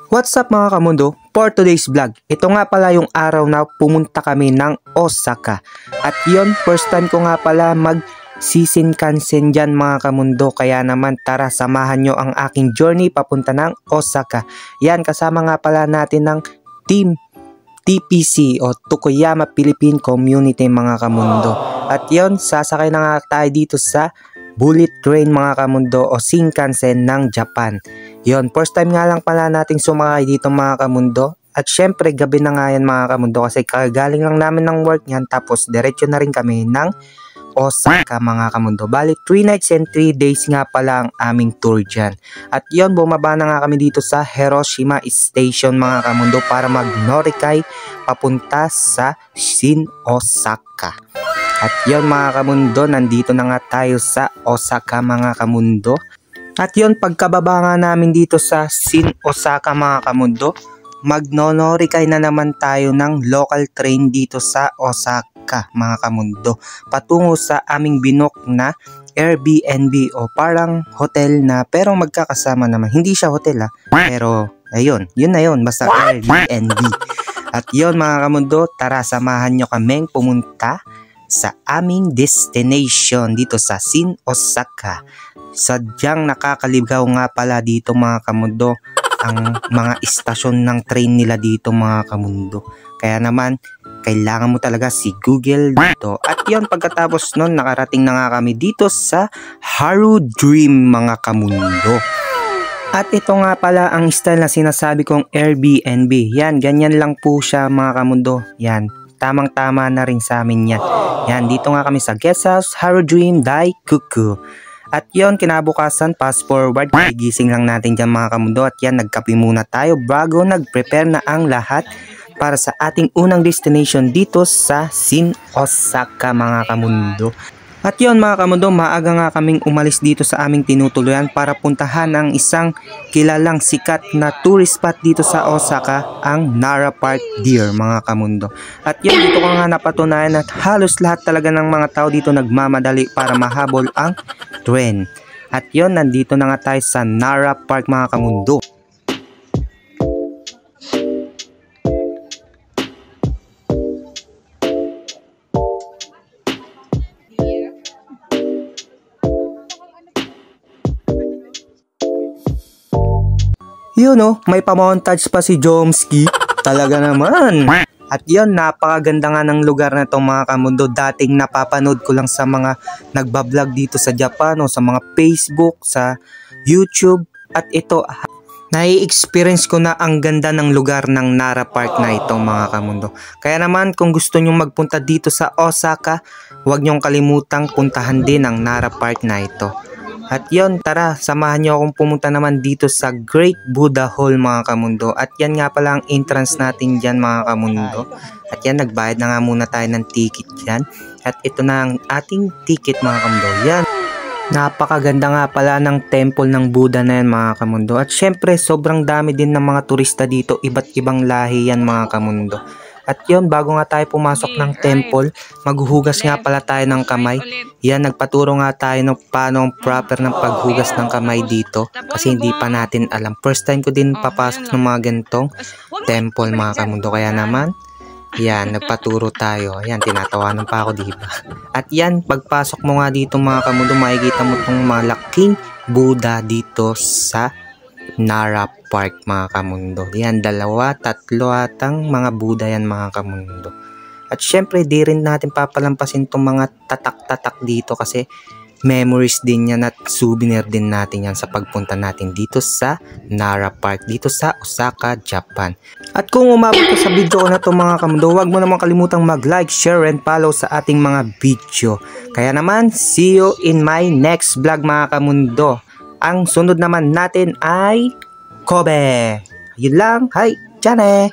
What's up mga kamundo? For today's vlog, ito nga pala yung araw na pumunta kami ng Osaka. At yon, first time ko nga pala mag-Shinkansen dyan mga kamundo. Kaya naman tara, samahan nyo ang aking journey papunta ng Osaka. Yan, kasama nga pala natin ng Team TPC o Tokuyama Philippine Community mga kamundo. At yon, sasakay na nga tayo dito sa bullet train mga kamundo o Shinkansen ng Japan. Yon, first time nga lang pala nating sumakay dito mga kamundo. At syempre gabi na nga yan mga kamundo kasi kagaling lang namin ng work yan. Tapos diretso na rin kami ng Osaka mga kamundo. Bali 3 nights and 3 days nga pala ang aming tour dyan. At yon, bumaba na nga kami dito sa Hiroshima Station mga kamundo para mag-Norikay papunta sa Shin Osaka. At yon mga kamundo, nandito na nga tayo sa Osaka mga kamundo. At yon, pagkababa nga namin dito sa Shin Osaka mga kamundo, magnonorikay na naman tayo ng local train dito sa Osaka mga kamundo. Patungo sa aming binook na Airbnb o parang hotel na pero magkakasama naman. Hindi siya hotel pero ayun, yun na yun, basta Airbnb. At yon mga kamundo, tara samahan nyo kaming pumunta sa aming destination dito sa Shin Osaka. Sadyang nakakaligaw nga pala dito mga kamundo ang mga istasyon ng train nila dito mga kamundo. Kaya naman kailangan mo talaga si Google dito. At yon, pagkatapos nun nakarating na nga kami dito sa Haru Dream mga kamundo. At ito nga pala ang style na sinasabi kong Airbnb. Yan, ganyan lang po siya mga kamundo. Yan, tamang-tama na rin sa amin yan. Yan, dito nga kami sa guest house, Haru Dream Daikuku. At yon, kinabukasan, fast forward, gigising lang natin dyan mga kamundo. At yan, nagkape muna tayo bago nag-prepare na ang lahat para sa ating unang destination dito sa Shin Osaka mga kamundo. At yon mga kamundo, maaga nga kaming umalis dito sa aming tinutuluyan para puntahan ang isang kilalang sikat na tourist spot dito sa Osaka, ang Nara Park Deer mga kamundo. At yon, dito ko nga napatunayan at halos lahat talaga ng mga tao dito nagmamadali para mahabol ang train. At yon, nandito na nga tayo sa Nara Park mga kamundo. Yun may pamontage pa si Jomski. Talaga naman. At yun, napakaganda nga ng lugar na to mga kamundo. Dating napapanood ko lang sa mga nagbablog dito sa Japan o sa mga Facebook, sa YouTube. At ito, nai-experience ko na ang ganda ng lugar ng Nara Park na ito mga kamundo. Kaya naman kung gusto nyong magpunta dito sa Osaka, huwag nyong kalimutang puntahan din ang Nara Park na ito. At yon, tara, samahan nyo akong pumunta naman dito sa Great Buddha Hall mga kamundo. At yan nga pala ang entrance natin dyan mga kamundo. At yan, nagbayad na nga muna tayo ng ticket dyan. At ito na ang ating ticket mga kamundo. Yan, napakaganda nga pala ng temple ng Buddha na yan mga kamundo. At syempre, sobrang dami din ng mga turista dito. Iba't ibang lahi yan mga kamundo. At yun, bago nga tayo pumasok ng temple, maghuhugas nga pala tayo ng kamay. Yan, nagpaturo nga tayo ng paano ang proper ng paghugas ng kamay dito. Kasi hindi pa natin alam. First time ko din papasok ng mga gantong temple mga kamundo. Kaya naman, yan, nagpaturo tayo. Yan, tinatawanan pa ako, diba? At yan, pagpasok mo nga dito mga kamundo, makikita mo itong malaking Buddha dito sa Nara Park mga kamundo. Yan, 2, 3 atang mga Buddha yan mga kamundo. At syempre di rin natin papalampasin itong mga tatak-tatak dito kasi memories din yan at souvenir din natin yan sa pagpunta natin dito sa Nara Park dito sa Osaka, Japan. At kung umabot ka sa video ko na to mga kamundo, huwag mo naman kalimutang mag-like, share, and follow sa ating mga video. Kaya naman, see you in my next vlog mga kamundo. Ang sunod naman natin ay Kobe. Yun lang. Hi, Chane!